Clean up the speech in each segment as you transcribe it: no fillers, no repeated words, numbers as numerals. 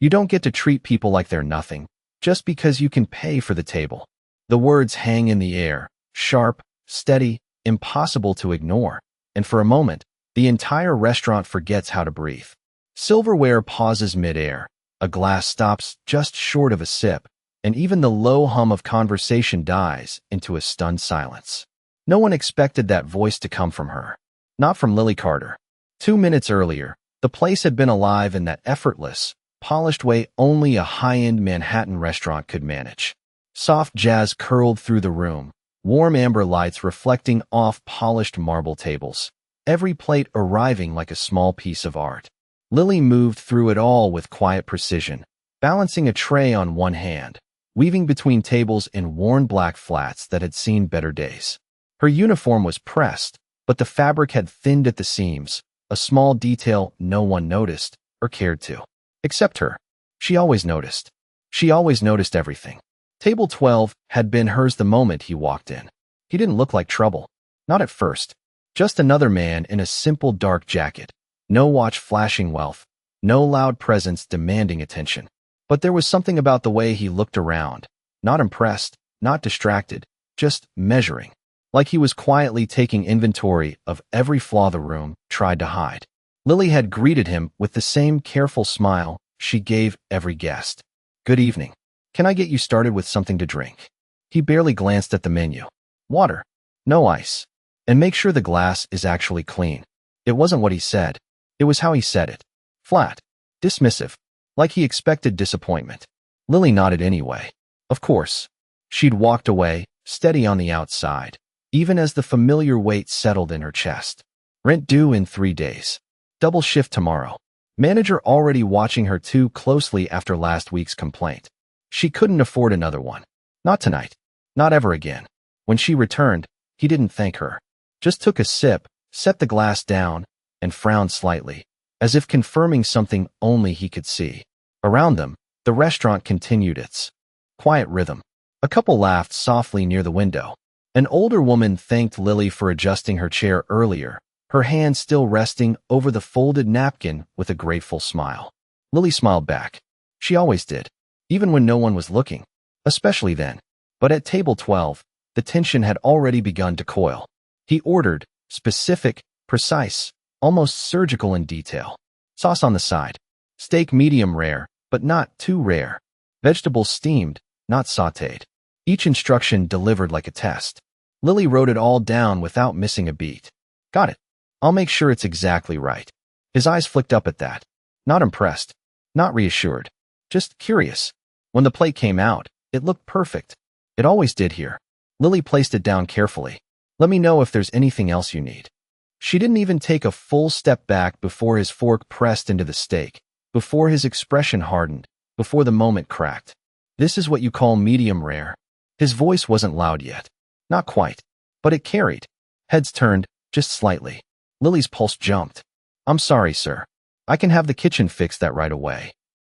You don't get to treat people like they're nothing, just because you can pay for the table. The words hang in the air, sharp, steady, impossible to ignore, and for a moment, the entire restaurant forgets how to breathe. Silverware pauses mid-air, a glass stops just short of a sip, and even the low hum of conversation dies into a stunned silence. No one expected that voice to come from her. Not from Lily Carter. 2 minutes earlier, the place had been alive in that effortless, polished way only a high-end Manhattan restaurant could manage. Soft jazz curled through the room, warm amber lights reflecting off polished marble tables, every plate arriving like a small piece of art. Lily moved through it all with quiet precision, balancing a tray on one hand, weaving between tables in worn black flats that had seen better days. Her uniform was pressed, but the fabric had thinned at the seams, a small detail no one noticed or cared to. Except her. She always noticed. She always noticed everything. Table 12 had been hers the moment he walked in. He didn't look like trouble. Not at first. Just another man in a simple dark jacket. No watch flashing wealth. No loud presence demanding attention. But there was something about the way he looked around. Not impressed, not distracted, just measuring. Like he was quietly taking inventory of every flaw the room tried to hide. Lily had greeted him with the same careful smile she gave every guest. "Good evening. Can I get you started with something to drink?" He barely glanced at the menu. "Water. No ice. And make sure the glass is actually clean." It wasn't what he said. It was how he said it. Flat. Dismissive. Like he expected disappointment. Lily nodded anyway. Of course. She'd walked away, steady on the outside, even as the familiar weight settled in her chest. Rent due in 3 days. Double shift tomorrow. Manager already watching her too closely after last week's complaint. She couldn't afford another one. Not tonight. Not ever again. When she returned, he didn't thank her. Just took a sip, set the glass down, and frowned slightly, as if confirming something only he could see. Around them, the restaurant continued its quiet rhythm. A couple laughed softly near the window. An older woman thanked Lily for adjusting her chair earlier, her hand still resting over the folded napkin with a grateful smile. Lily smiled back. She always did, even when no one was looking, especially then. But at table 12, the tension had already begun to coil. He ordered, specific, precise, almost surgical in detail. Sauce on the side. Steak medium rare, but not too rare. Vegetables steamed, not sautéed. Each instruction delivered like a test. Lily wrote it all down without missing a beat. "Got it. I'll make sure it's exactly right." His eyes flicked up at that. Not impressed. Not reassured. Just curious. When the plate came out, it looked perfect. It always did here. Lily placed it down carefully. "Let me know if there's anything else you need." She didn't even take a full step back before his fork pressed into the steak, before his expression hardened, before the moment cracked. "This is what you call medium rare." His voice wasn't loud yet. Not quite. But it carried. Heads turned, just slightly. Lily's pulse jumped. "I'm sorry, sir. I can have the kitchen fix that right away."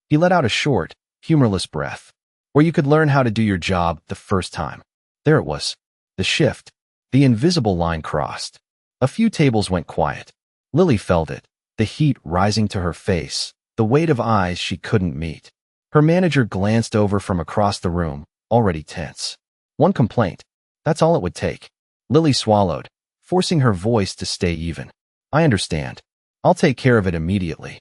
He let out a short, humorless breath. "Or you could learn how to do your job the first time." There it was. The shift. The invisible line crossed. A few tables went quiet. Lily felt it, the heat rising to her face, the weight of eyes she couldn't meet. Her manager glanced over from across the room, already tense. One complaint. That's all it would take. Lily swallowed, forcing her voice to stay even. "I understand. I'll take care of it immediately."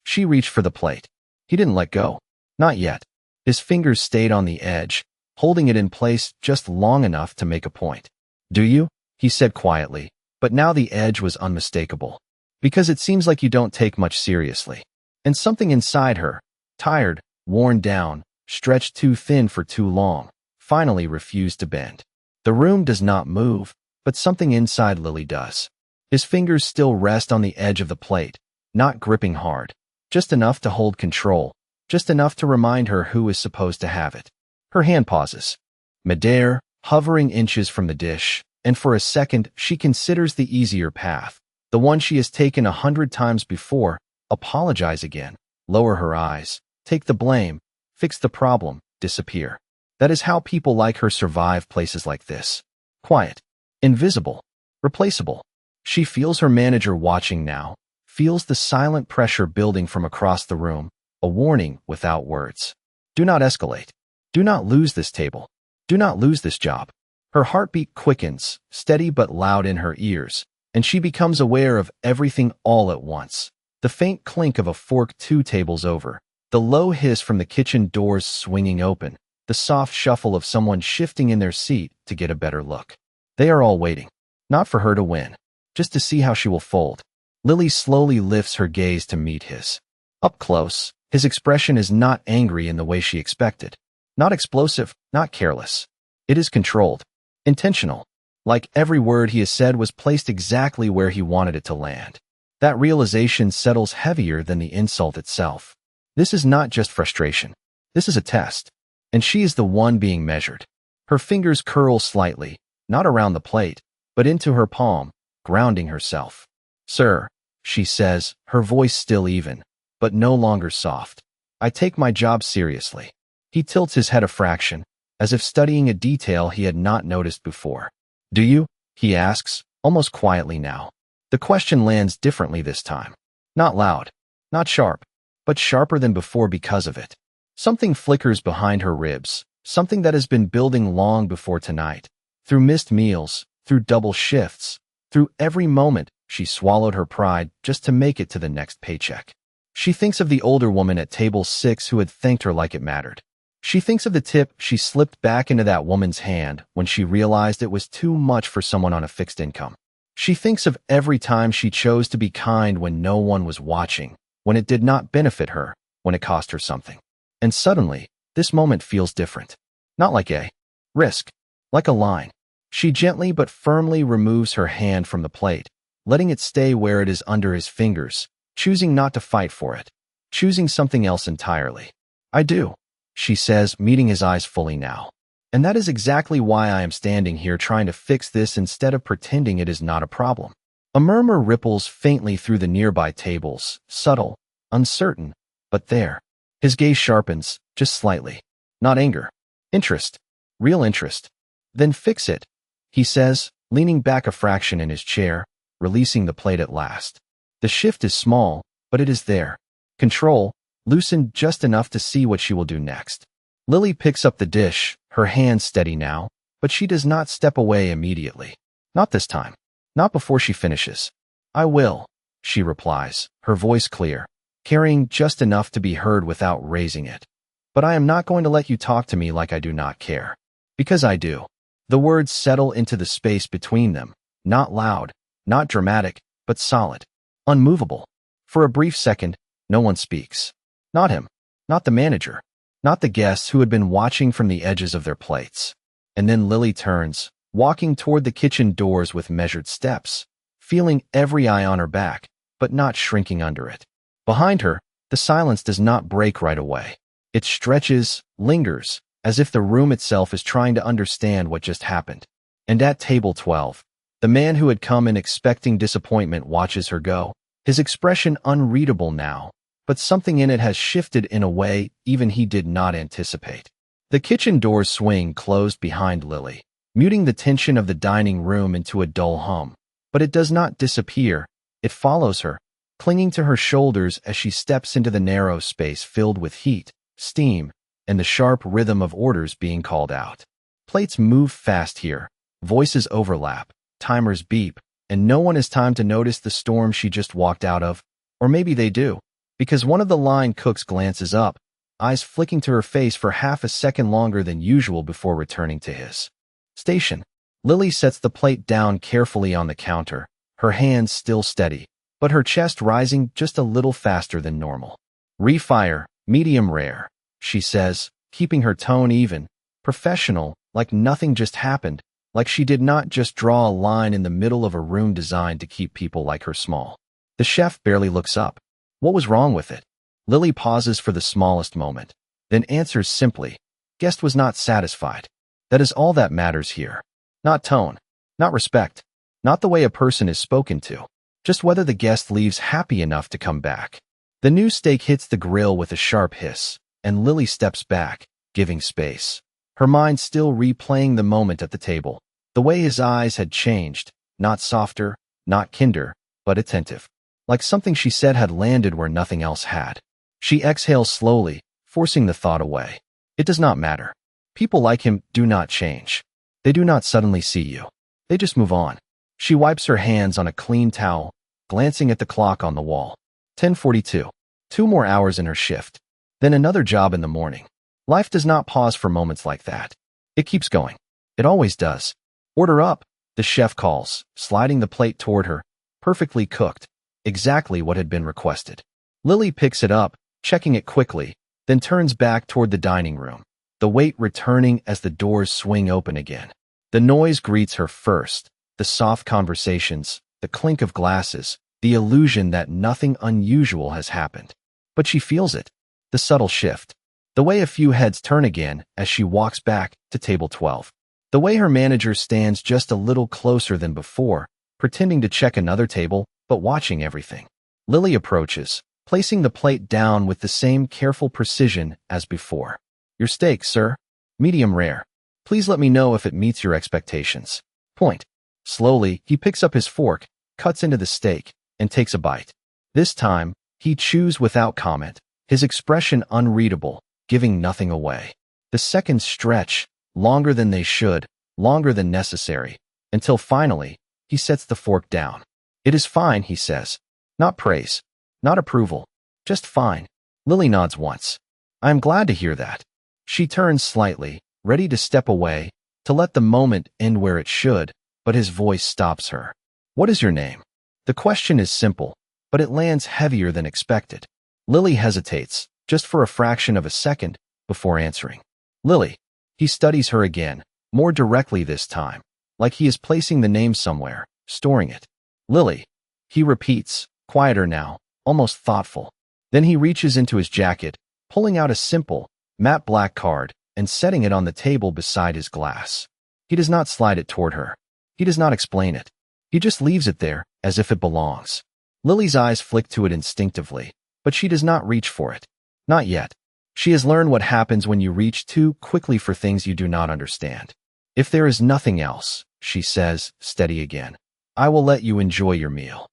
She reached for the plate. He didn't let go. Not yet. His fingers stayed on the edge, holding it in place just long enough to make a point. "Do you?" he said quietly, but now the edge was unmistakable. "Because it seems like you don't take much seriously." And something inside her, tired, worn down, stretched too thin for too long, finally refused to bend. The room does not move, but something inside Lily does. His fingers still rest on the edge of the plate, not gripping hard, just enough to hold control, just enough to remind her who is supposed to have it. Her hand pauses. Midair, hovering inches from the dish, and for a second she considers the easier path, the one she has taken 100 times before, apologize again, lower her eyes, take the blame, fix the problem, disappear. That is how people like her survive places like this. Quiet, invisible, replaceable. She feels her manager watching now, feels the silent pressure building from across the room, a warning without words. Do not escalate. Do not lose this table. Do not lose this job. Her heartbeat quickens, steady but loud in her ears, and she becomes aware of everything all at once. The faint clink of a fork 2 tables over, the low hiss from the kitchen doors swinging open, the soft shuffle of someone shifting in their seat to get a better look. They are all waiting, not for her to win, just to see how she will fold. Lily slowly lifts her gaze to meet his. Up close, his expression is not angry in the way she expected. Not explosive, not careless. It is controlled, intentional. Like every word he has said was placed exactly where he wanted it to land. That realization settles heavier than the insult itself. This is not just frustration. This is a test. And she is the one being measured. Her fingers curl slightly, not around the plate, but into her palm, grounding herself. Sir, she says, her voice still even, but no longer soft. I take my job seriously. He tilts his head a fraction, as if studying a detail he had not noticed before. Do you? He asks, almost quietly now. The question lands differently this time. Not loud, not sharp, but sharper than before because of it. Something flickers behind her ribs, something that has been building long before tonight. Through missed meals, through double shifts, through every moment she swallowed her pride just to make it to the next paycheck. She thinks of the older woman at table 6 who had thanked her like it mattered. She thinks of the tip she slipped back into that woman's hand when she realized it was too much for someone on a fixed income. She thinks of every time she chose to be kind when no one was watching, when it did not benefit her, when it cost her something. And suddenly, this moment feels different. Not like a risk, like a line. She gently but firmly removes her hand from the plate, letting it stay where it is under his fingers, choosing not to fight for it, choosing something else entirely. I do, she says, meeting his eyes fully now. And that is exactly why I am standing here trying to fix this instead of pretending it is not a problem. A murmur ripples faintly through the nearby tables, subtle, uncertain, but there. His gaze sharpens, just slightly. Not anger. Interest. Real interest. Then fix it, he says, leaning back a fraction in his chair, releasing the plate at last. The shift is small, but it is there. Control, loosened just enough to see what she will do next. Lily picks up the dish, her hand steady now, but she does not step away immediately. Not this time. Not before she finishes. I will, she replies, her voice clear, carrying just enough to be heard without raising it. But I am not going to let you talk to me like I do not care. Because I do. The words settle into the space between them, not loud, not dramatic, but solid, unmovable. For a brief second, no one speaks. Not him, not the manager, not the guests who had been watching from the edges of their plates. And then Lily turns, walking toward the kitchen doors with measured steps, feeling every eye on her back, but not shrinking under it. Behind her, the silence does not break right away. It stretches, lingers, as if the room itself is trying to understand what just happened. And at table 12, the man who had come in expecting disappointment watches her go, his expression unreadable now, but something in it has shifted in a way even he did not anticipate. The kitchen doors swing closed behind Lily, muting the tension of the dining room into a dull hum. But it does not disappear. It follows her, clinging to her shoulders as she steps into the narrow space filled with heat, steam, and the sharp rhythm of orders being called out. Plates move fast here, voices overlap, timers beep, and no one has time to notice the storm she just walked out of. Or maybe they do, because one of the line cooks glances up, eyes flicking to her face for half a second longer than usual before returning to his station. Lily sets the plate down carefully on the counter, her hands still steady, but her chest rising just a little faster than normal. Refire, medium rare, she says, keeping her tone even, professional, like nothing just happened, like she did not just draw a line in the middle of a room designed to keep people like her small. The chef barely looks up. What was wrong with it? Lily pauses for the smallest moment, then answers simply, guest was not satisfied. That is all that matters here. Not tone, not respect, not the way a person is spoken to, just whether the guest leaves happy enough to come back. The new steak hits the grill with a sharp hiss, and Lily steps back, giving space. Her mind still replaying the moment at the table, the way his eyes had changed, not softer, not kinder, but attentive. Like something she said had landed where nothing else had. She exhales slowly, forcing the thought away. It does not matter. People like him do not change. They do not suddenly see you. They just move on. She wipes her hands on a clean towel, glancing at the clock on the wall. 10:42. 2 more hours in her shift. Then another job in the morning. Life does not pause for moments like that. It keeps going. It always does. Order up, the chef calls, sliding the plate toward her, perfectly cooked, exactly what had been requested. Lily picks it up, checking it quickly, then turns back toward the dining room, the weight returning as the doors swing open again. The noise greets her first, the soft conversations, the clink of glasses, the illusion that nothing unusual has happened. But she feels it, the subtle shift, the way a few heads turn again as she walks back to table 12. The way her manager stands just a little closer than before, pretending to check another table, but watching everything. Lily approaches, placing the plate down with the same careful precision as before. Your steak, sir. Medium rare. Please let me know if it meets your expectations. Point. Slowly, he picks up his fork, cuts into the steak, and takes a bite. This time, he chews without comment, his expression unreadable, giving nothing away. The seconds stretch, longer than they should, longer than necessary, until finally, he sets the fork down. It is fine, he says. Not praise. Not approval. Just fine. Lily nods once. I am glad to hear that. She turns slightly, ready to step away, to let the moment end where it should, but his voice stops her. What is your name? The question is simple, but it lands heavier than expected. Lily hesitates, just for a fraction of a second, before answering. Lily. He studies her again, more directly this time, like he is placing the name somewhere, storing it. Lily. He repeats, quieter now, almost thoughtful. Then he reaches into his jacket, pulling out a simple, matte black card, and setting it on the table beside his glass. He does not slide it toward her. He does not explain it. He just leaves it there, as if it belongs. Lily's eyes flick to it instinctively, but she does not reach for it. Not yet. She has learned what happens when you reach too quickly for things you do not understand. If there is nothing else, she says, steady again, I will let you enjoy your meal.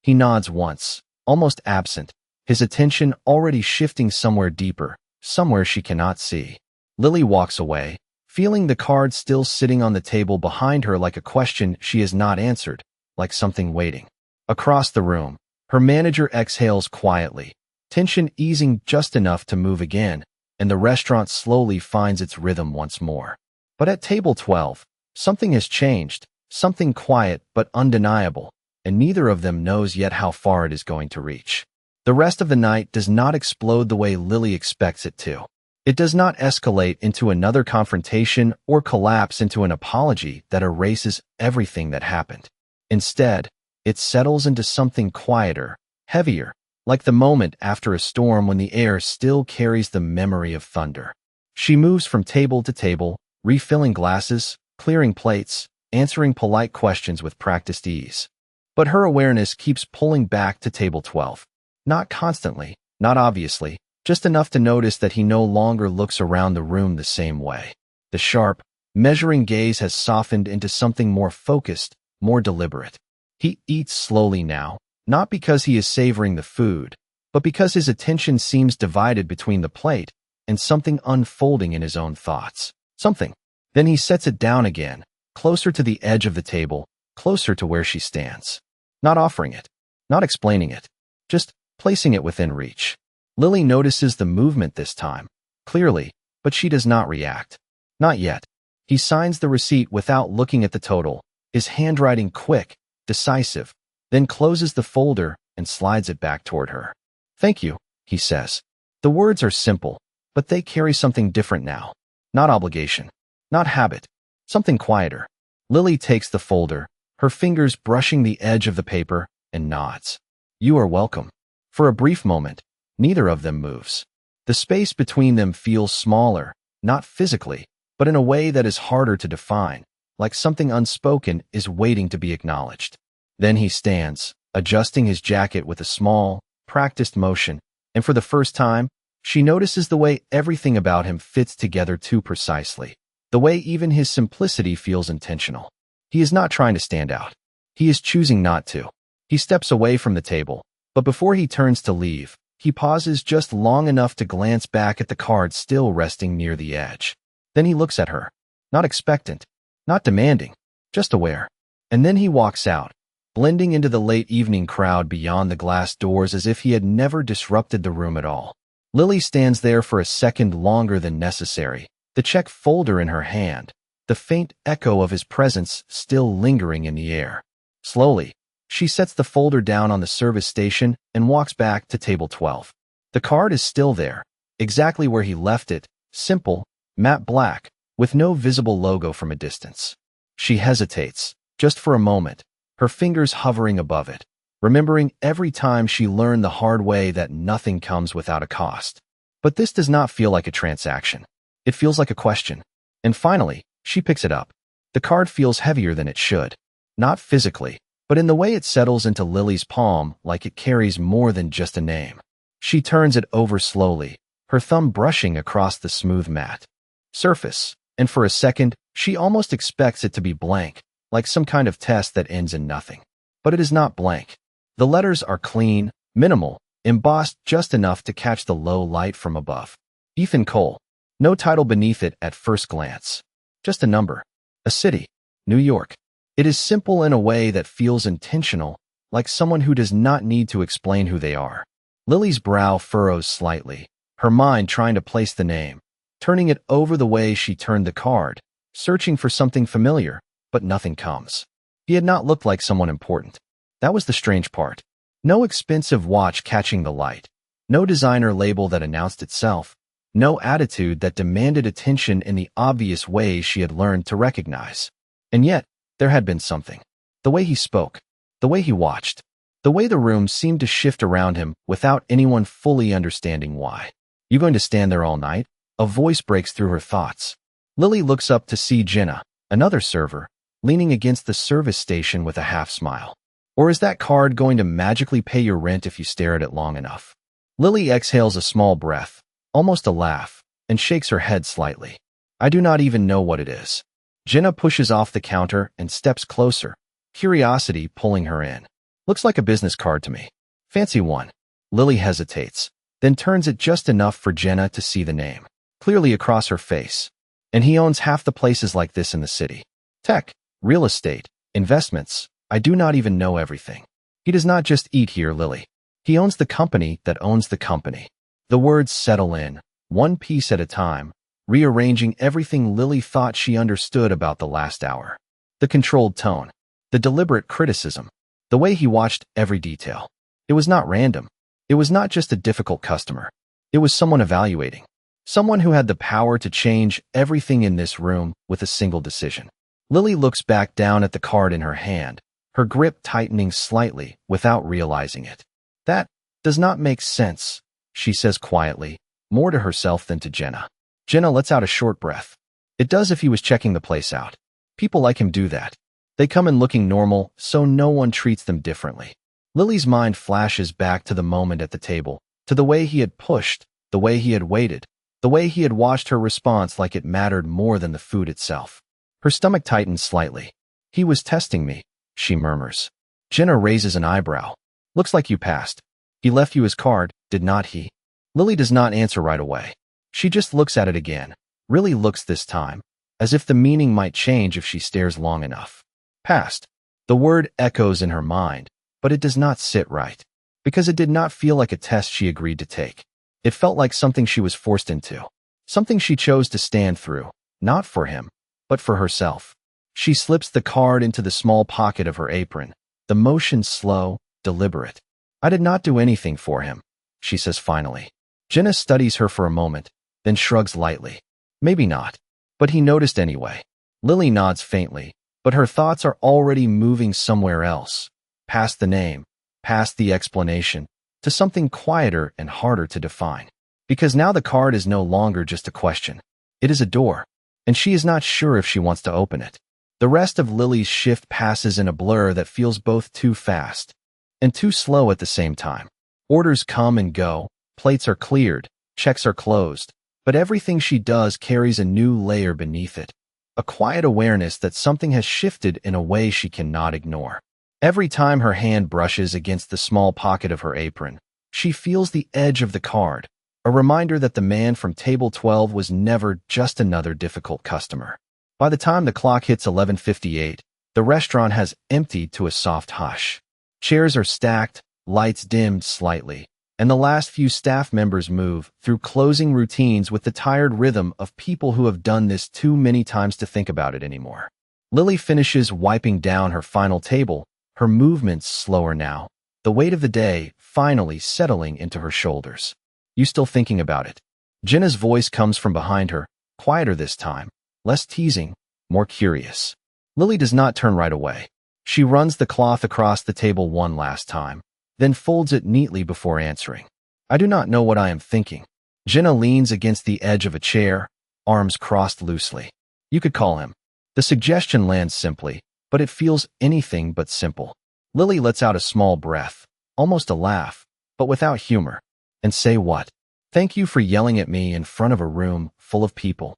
He nods once, almost absent, his attention already shifting somewhere deeper, somewhere she cannot see. Lily walks away, feeling the card still sitting on the table behind her like a question she has not answered, like something waiting. Across the room, her manager exhales quietly, tension easing just enough to move again, and the restaurant slowly finds its rhythm once more. But at table 12, something has changed, something quiet but undeniable, and neither of them knows yet how far it is going to reach. The rest of the night does not explode the way Lily expects it to. It does not escalate into another confrontation or collapse into an apology that erases everything that happened. Instead, it settles into something quieter, heavier, like the moment after a storm when the air still carries the memory of thunder. She moves from table to table, refilling glasses, clearing plates, answering polite questions with practiced ease. But her awareness keeps pulling back to table 12. Not constantly, not obviously, just enough to notice that he no longer looks around the room the same way. The sharp, measuring gaze has softened into something more focused, more deliberate. He eats slowly now, not because he is savoring the food, but because his attention seems divided between the plate and something unfolding in his own thoughts. Something. Then he sets it down again, closer to the edge of the table, closer to where she stands. Not offering it, not explaining it, just placing it within reach. Lily notices the movement this time, clearly, but she does not react. Not yet. He signs the receipt without looking at the total, his handwriting quick, decisive, then closes the folder and slides it back toward her. Thank you, he says. The words are simple, but they carry something different now. Not obligation. Not habit. Something quieter. Lily takes the folder, her fingers brushing the edge of the paper, and nods. You are welcome. For a brief moment, neither of them moves. The space between them feels smaller, not physically, but in a way that is harder to define, like something unspoken is waiting to be acknowledged. Then he stands, adjusting his jacket with a small, practiced motion, and for the first time, she notices the way everything about him fits together too precisely, the way even his simplicity feels intentional. He is not trying to stand out. He is choosing not to. He steps away from the table, but before he turns to leave, He pauses just long enough to glance back at the card still resting near the edge. Then he looks at her. Not expectant, not demanding, just aware. And then he walks out, blending into the late evening crowd beyond the glass doors as if he had never disrupted the room at all. Lily stands there for a second longer than necessary, the check folder in her hand, the faint echo of his presence still lingering in the air. Slowly, she sets the folder down on the service station and walks back to table 12. The card is still there, exactly where he left it, simple, matte black, with no visible logo from a distance. She hesitates, just for a moment, her fingers hovering above it, remembering every time she learned the hard way that nothing comes without a cost. But this does not feel like a transaction. It feels like a question. And finally, she picks it up. The card feels heavier than it should. Not physically, but in the way it settles into Lily's palm like it carries more than just a name. She turns it over slowly, her thumb brushing across the smooth matte surface, and for a second, she almost expects it to be blank, like some kind of test that ends in nothing. But it is not blank. The letters are clean, minimal, embossed just enough to catch the low light from above. Ethan Cole. No title beneath it at first glance. Just a number. A city. New York. It is simple in a way that feels intentional, like someone who does not need to explain who they are. Lily's brow furrows slightly, her mind trying to place the name, turning it over the way she turned the card, searching for something familiar, but nothing comes. He had not looked like someone important. That was the strange part. No expensive watch catching the light, no designer label that announced itself, no attitude that demanded attention in the obvious ways she had learned to recognize. And yet, there had been something. The way he spoke, the way he watched, the way the room seemed to shift around him without anyone fully understanding why. You going to stand there all night? A voice breaks through her thoughts. Lily looks up to see Jenna, another server, leaning against the service station with a half smile. Or is that card going to magically pay your rent if you stare at it long enough? Lily exhales a small breath, almost a laugh, and shakes her head slightly. I do not even know what it is. Jenna pushes off the counter and steps closer, curiosity pulling her in. Looks like a business card to me. Fancy one. Lily hesitates, then turns it just enough for Jenna to see the name, clearly across her face. And he owns half the places like this in the city. Tech, real estate, investments. I do not even know everything. He does not just eat here, Lily. He owns the company that owns the company. The words settle in, one piece at a time, rearranging everything Lily thought she understood about the last hour. The controlled tone, the deliberate criticism, the way he watched every detail. It was not random. It was not just a difficult customer. It was someone evaluating. Someone who had the power to change everything in this room with a single decision. Lily looks back down at the card in her hand, her grip tightening slightly without realizing it. That does not make sense, she says quietly, more to herself than to Jenna. Jenna lets out a short breath. It does if he was checking the place out. People like him do that. They come in looking normal, so no one treats them differently. Lily's mind flashes back to the moment at the table, to the way he had pushed, the way he had waited, the way he had watched her response like it mattered more than the food itself. Her stomach tightens slightly. He was testing me, she murmurs. Jenna raises an eyebrow. Looks like you passed. He left you his card, did not he? Lily does not answer right away. She just looks at it again, really looks this time, as if the meaning might change if she stares long enough. Passed. The word echoes in her mind, but it does not sit right, because it did not feel like a test she agreed to take. It felt like something she was forced into, something she chose to stand through, not for him, but for herself. She slips the card into the small pocket of her apron, the motion slow, deliberate. I did not do anything for him, she says finally. Jenna studies her for a moment, then shrugs lightly. Maybe not, but he noticed anyway. Lily nods faintly, but her thoughts are already moving somewhere else, past the name, past the explanation, to something quieter and harder to define. Because now the card is no longer just a question. It is a door, and she is not sure if she wants to open it. The rest of Lily's shift passes in a blur that feels both too fast and too slow at the same time. Orders come and go, plates are cleared, checks are closed, but everything she does carries a new layer beneath it, a quiet awareness that something has shifted in a way she cannot ignore. Every time her hand brushes against the small pocket of her apron, She feels the edge of the card, a reminder that the man from table 12 was never just another difficult customer. By the time the clock hits 11:58, the restaurant has emptied to a soft hush. Chairs are stacked, lights dimmed slightly, and the last few staff members move through closing routines with the tired rhythm of people who have done this too many times to think about it anymore. Lily finishes wiping down her final table, her movements slower now, the weight of the day finally settling into her shoulders. You still thinking about it? Jenna's voice comes from behind her, quieter this time, less teasing, more curious. Lily does not turn right away. She runs the cloth across the table one last time, then folds it neatly before answering. I do not know what I am thinking. Jenna leans against the edge of a chair, arms crossed loosely. You could call him. The suggestion lands simply, but it feels anything but simple. Lily lets out a small breath, almost a laugh, but without humor. And say what? Thank you for yelling at me in front of a room full of people.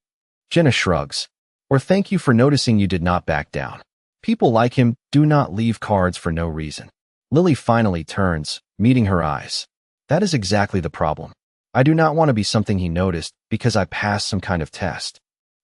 Jenna shrugs. Or thank you for noticing you did not back down. People like him do not leave cards for no reason. Lily finally turns, meeting her eyes. That is exactly the problem. I do not want to be something he noticed because I passed some kind of test.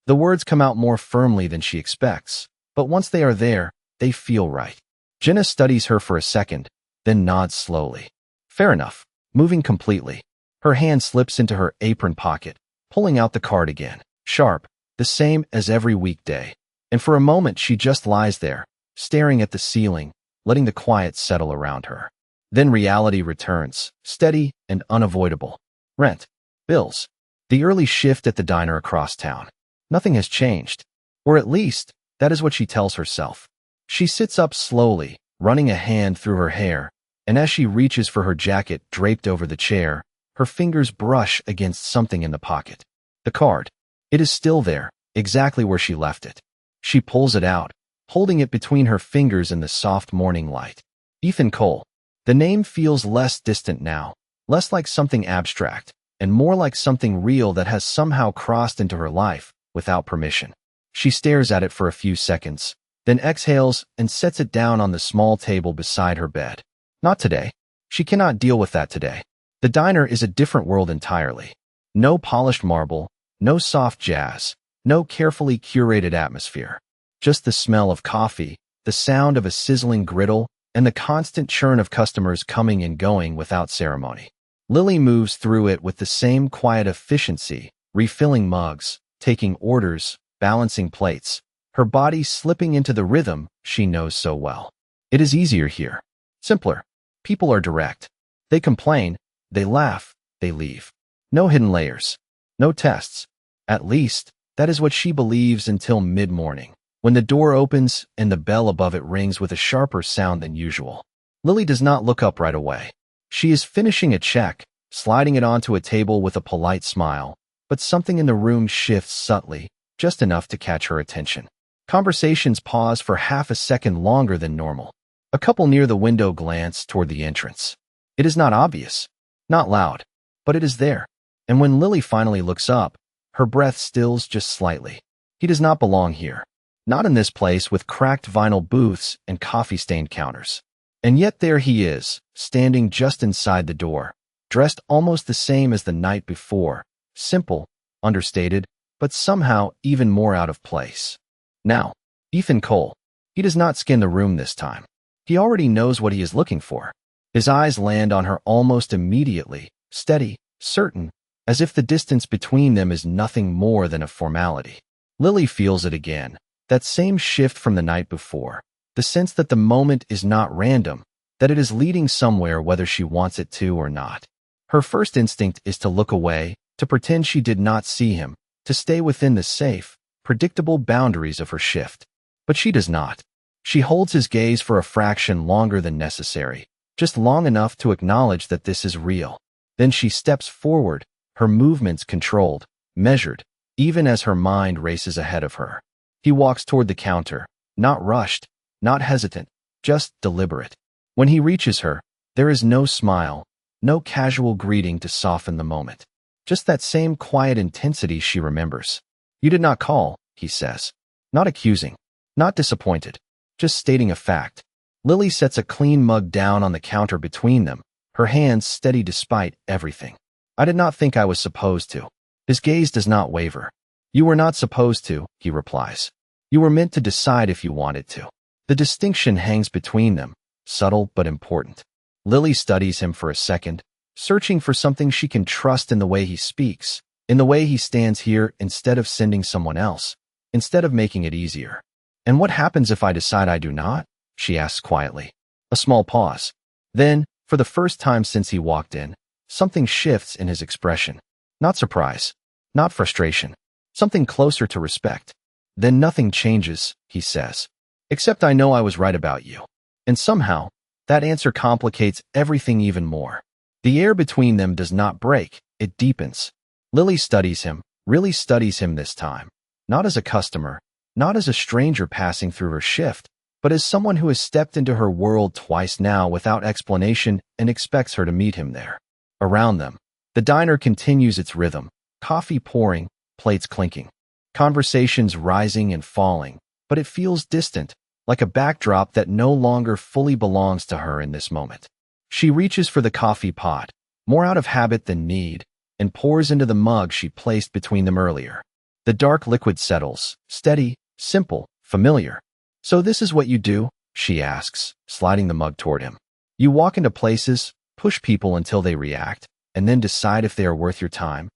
The words come out more firmly than she expects, but once they are there, they feel right. Jenna studies her for a second, then nods slowly. Fair enough, moving completely. Her hand slips into her apron pocket, pulling out the card again, sharp, the same as every weekday. And for a moment she just lies there, staring at the ceiling, letting the quiet settle around her. Then reality returns, steady and unavoidable. Rent, bills, the early shift at the diner across town. Nothing has changed. Or at least, that is what she tells herself. She sits up slowly, running a hand through her hair, and as she reaches for her jacket draped over the chair, her fingers brush against something in the pocket. The card. It is still there, exactly where she left it. She pulls it out, holding it between her fingers in the soft morning light. Ethan Cole. The name feels less distant now, less like something abstract, and more like something real that has somehow crossed into her life without permission. She stares at it for a few seconds, then exhales and sets it down on the small table beside her bed. Not today. She cannot deal with that today. The diner is a different world entirely. No polished marble, no soft jazz, no carefully curated atmosphere. Just the smell of coffee, the sound of a sizzling griddle, and the constant churn of customers coming and going without ceremony. Lily moves through it with the same quiet efficiency, refilling mugs, taking orders, balancing plates, her body slipping into the rhythm she knows so well. It is easier here. Simpler. People are direct. They complain, they laugh, they leave. No hidden layers. No tests. At least, that is what she believes until mid-morning, when the door opens and the bell above it rings with a sharper sound than usual. Lily does not look up right away. She is finishing a check, sliding it onto a table with a polite smile, but something in the room shifts subtly, just enough to catch her attention. Conversations pause for half a second longer than normal. A couple near the window glance toward the entrance. It is not obvious, not loud, but it is there. And when Lily finally looks up, her breath stills just slightly. He does not belong here. Not in this place with cracked vinyl booths and coffee-stained counters. And yet there he is, standing just inside the door, dressed almost the same as the night before, simple, understated, but somehow even more out of place. Now, Ethan Cole. He does not skin the room this time. He already knows what he is looking for. His eyes land on her almost immediately, steady, certain, as if the distance between them is nothing more than a formality. Lily feels it again, that same shift from the night before, the sense that the moment is not random, that it is leading somewhere whether she wants it to or not. Her first instinct is to look away, to pretend she did not see him, to stay within the safe, predictable boundaries of her shift. But she does not. She holds his gaze for a fraction longer than necessary, just long enough to acknowledge that this is real. Then she steps forward, her movements controlled, measured, even as her mind races ahead of her. He walks toward the counter, not rushed, not hesitant, just deliberate. When he reaches her, there is no smile, no casual greeting to soften the moment. Just that same quiet intensity she remembers. You did not call, he says. Not accusing, not disappointed, just stating a fact. Lily sets a clean mug down on the counter between them, her hands steady despite everything. I did not think I was supposed to. His gaze does not waver. You were not supposed to, he replies. You were meant to decide if you wanted to. The distinction hangs between them, subtle but important. Lily studies him for a second, searching for something she can trust in the way he speaks, in the way he stands here instead of sending someone else, instead of making it easier. And what happens if I decide I do not? She asks quietly. A small pause. Then, for the first time since he walked in, something shifts in his expression. Not surprise, not frustration, something closer to respect. Then nothing changes, he says. Except I know I was right about you. And somehow, that answer complicates everything even more. The air between them does not break, it deepens. Lily studies him, really studies him this time. Not as a customer, not as a stranger passing through her shift, but as someone who has stepped into her world twice now without explanation and expects her to meet him there. Around them, the diner continues its rhythm, coffee pouring, plates clinking, conversations rising and falling, but it feels distant, like a backdrop that no longer fully belongs to her in this moment. She reaches for the coffee pot, more out of habit than need, and pours into the mug she placed between them earlier. The dark liquid settles, steady, simple, familiar. So this is what you do? She asks, sliding the mug toward him. You walk into places, push people until they react, and then decide if they are worth your time.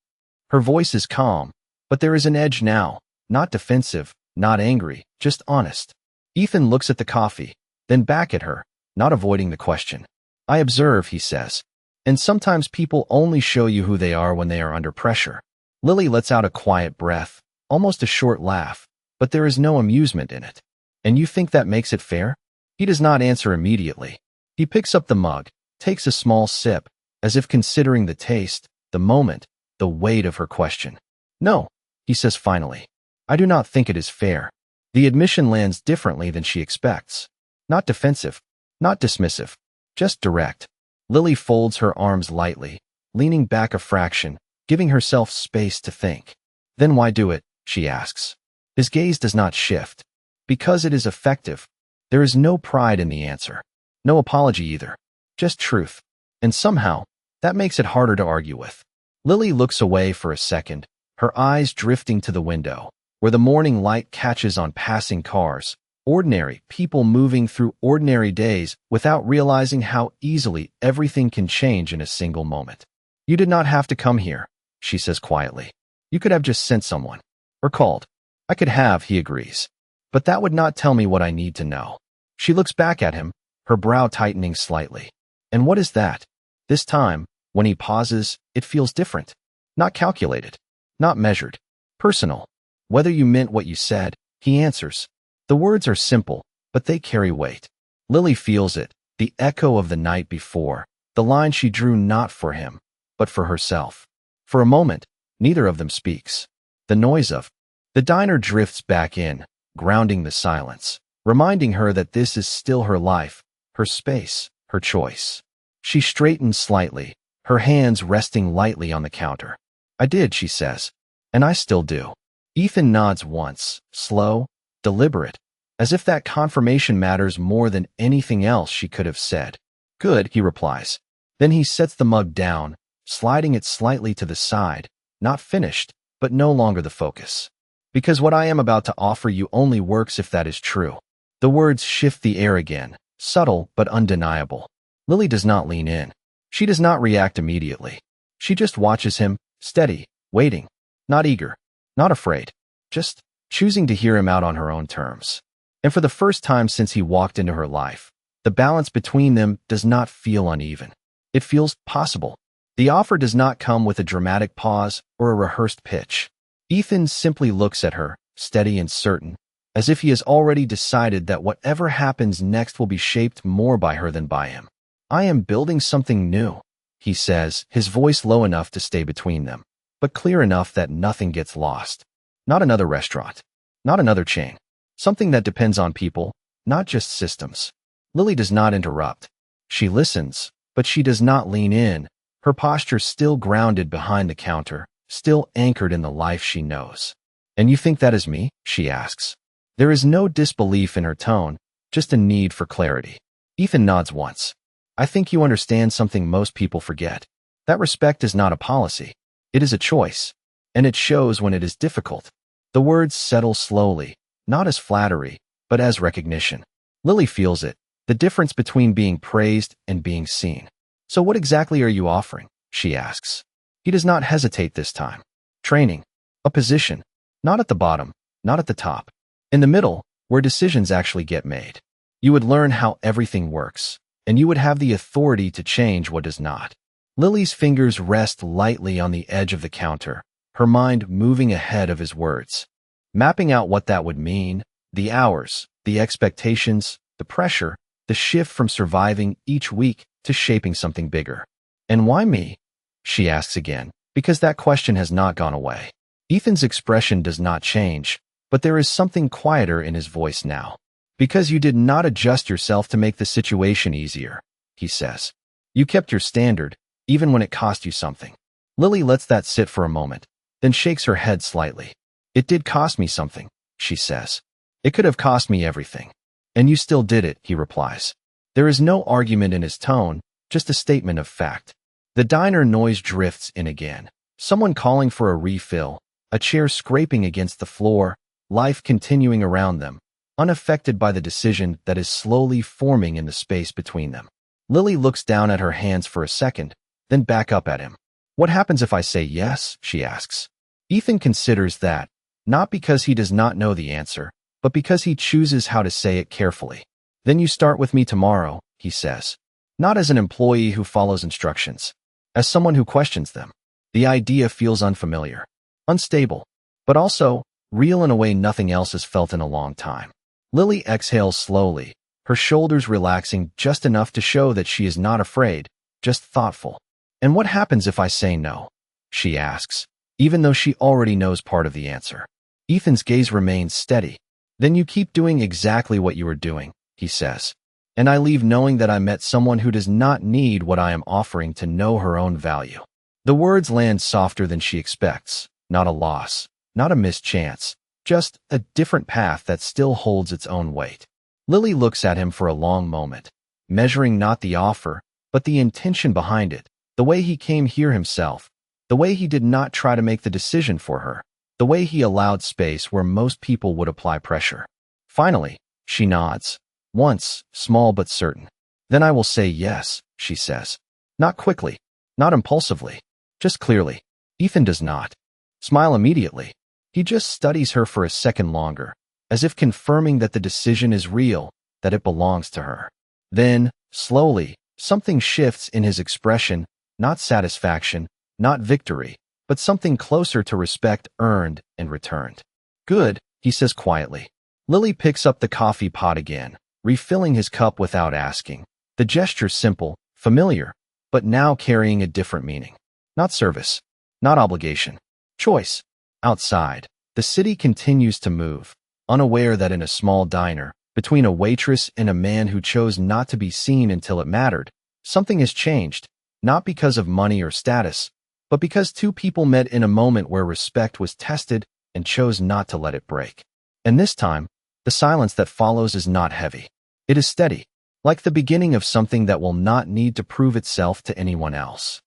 Her voice is calm, but there is an edge now, not defensive, not angry, just honest. Ethan looks at the coffee, then back at her, not avoiding the question. I observe, he says. And sometimes people only show you who they are when they are under pressure. Lily lets out a quiet breath, almost a short laugh, but there is no amusement in it. And you think that makes it fair? He does not answer immediately. He picks up the mug, takes a small sip, as if considering the taste, the moment, the weight of her question. No, he says finally. I do not think it is fair. The admission lands differently than she expects. Not defensive, not dismissive, just direct. Lily folds her arms lightly, leaning back a fraction, giving herself space to think. Then why do it? She asks. His gaze does not shift. Because it is effective. There is no pride in the answer. No apology either. Just truth. And somehow, that makes it harder to argue with. Lily looks away for a second, her eyes drifting to the window, where the morning light catches on passing cars, ordinary people moving through ordinary days without realizing how easily everything can change in a single moment. You did not have to come here, she says quietly. You could have just sent someone. Or called. I could have, he agrees. But that would not tell me what I need to know. She looks back at him, her brow tightening slightly. And what is that? This time, when he pauses, it feels different. Not calculated. Not measured. Personal. Whether you meant what you said, he answers. The words are simple, but they carry weight. Lily feels it, the echo of the night before, the line she drew not for him, but for herself. For a moment, neither of them speaks. The noise of the diner drifts back in, grounding the silence, reminding her that this is still her life, her space, her choice. She straightens slightly, her hands resting lightly on the counter. I did, she says. And I still do. Ethan nods once, slow, deliberate, as if that confirmation matters more than anything else she could have said. Good, he replies. Then he sets the mug down, sliding it slightly to the side, not finished, but no longer the focus. Because what I am about to offer you only works if that is true. The words shift the air again, subtle but undeniable. Lily does not lean in. She does not react immediately. She just watches him, steady, waiting, not eager, not afraid, just choosing to hear him out on her own terms. And for the first time since he walked into her life, the balance between them does not feel uneven. It feels possible. The offer does not come with a dramatic pause or a rehearsed pitch. Ethan simply looks at her, steady and certain, as if he has already decided that whatever happens next will be shaped more by her than by him. I am building something new, he says, his voice low enough to stay between them, but clear enough that nothing gets lost. Not another restaurant. Not another chain. Something that depends on people, not just systems. Lily does not interrupt. She listens, but she does not lean in, her posture still grounded behind the counter, still anchored in the life she knows. And you think that is me? She asks. There is no disbelief in her tone, just a need for clarity. Ethan nods once. I think you understand something most people forget. That respect is not a policy. It is a choice, and it shows when it is difficult. The words settle slowly, not as flattery, but as recognition. Lily feels it, the difference between being praised and being seen. So what exactly are you offering? She asks. He does not hesitate this time. Training. A position. Not at the bottom, not at the top. In the middle, where decisions actually get made. You would learn how everything works, and you would have the authority to change what does not. Lily's fingers rest lightly on the edge of the counter, her mind moving ahead of his words. Mapping out what that would mean, the hours, the expectations, the pressure, the shift from surviving each week to shaping something bigger. And why me? She asks again, because that question has not gone away. Ethan's expression does not change, but there is something quieter in his voice now. Because you did not adjust yourself to make the situation easier, he says. You kept your standard, even when it cost you something. Lily lets that sit for a moment, then shakes her head slightly. It did cost me something, she says. It could have cost me everything. And you still did it, he replies. There is no argument in his tone, just a statement of fact. The diner noise drifts in again. Someone calling for a refill, a chair scraping against the floor, life continuing around them, unaffected by the decision that is slowly forming in the space between them. Lily looks down at her hands for a second, then back up at him. What happens if I say yes? She asks. Ethan considers that, not because he does not know the answer, but because he chooses how to say it carefully. Then you start with me tomorrow, he says. Not as an employee who follows instructions, as someone who questions them. The idea feels unfamiliar, unstable, but also real in a way nothing else has felt in a long time. Lily exhales slowly, her shoulders relaxing just enough to show that she is not afraid, just thoughtful. And what happens if I say no? She asks, even though she already knows part of the answer. Ethan's gaze remains steady. Then you keep doing exactly what you are doing, he says. And I leave knowing that I met someone who does not need what I am offering to know her own value. The words land softer than she expects, not a loss, not a missed chance, just a different path that still holds its own weight. Lily looks at him for a long moment, measuring not the offer, but the intention behind it, the way he came here himself, the way he did not try to make the decision for her, the way he allowed space where most people would apply pressure. Finally, she nods, once, small but certain. Then I will say yes, she says. Not quickly, not impulsively, just clearly. Ethan does not smile immediately. He just studies her for a second longer, as if confirming that the decision is real, that it belongs to her. Then, slowly, something shifts in his expression, not satisfaction, not victory, but something closer to respect earned and returned. Good, he says quietly. Lily picks up the coffee pot again, refilling his cup without asking. The gesture simple, familiar, but now carrying a different meaning. Not service, not obligation. Choice. Outside, the city continues to move, unaware that in a small diner, between a waitress and a man who chose not to be seen until it mattered, something has changed, not because of money or status, but because two people met in a moment where respect was tested and chose not to let it break. And this time, the silence that follows is not heavy. It is steady, like the beginning of something that will not need to prove itself to anyone else.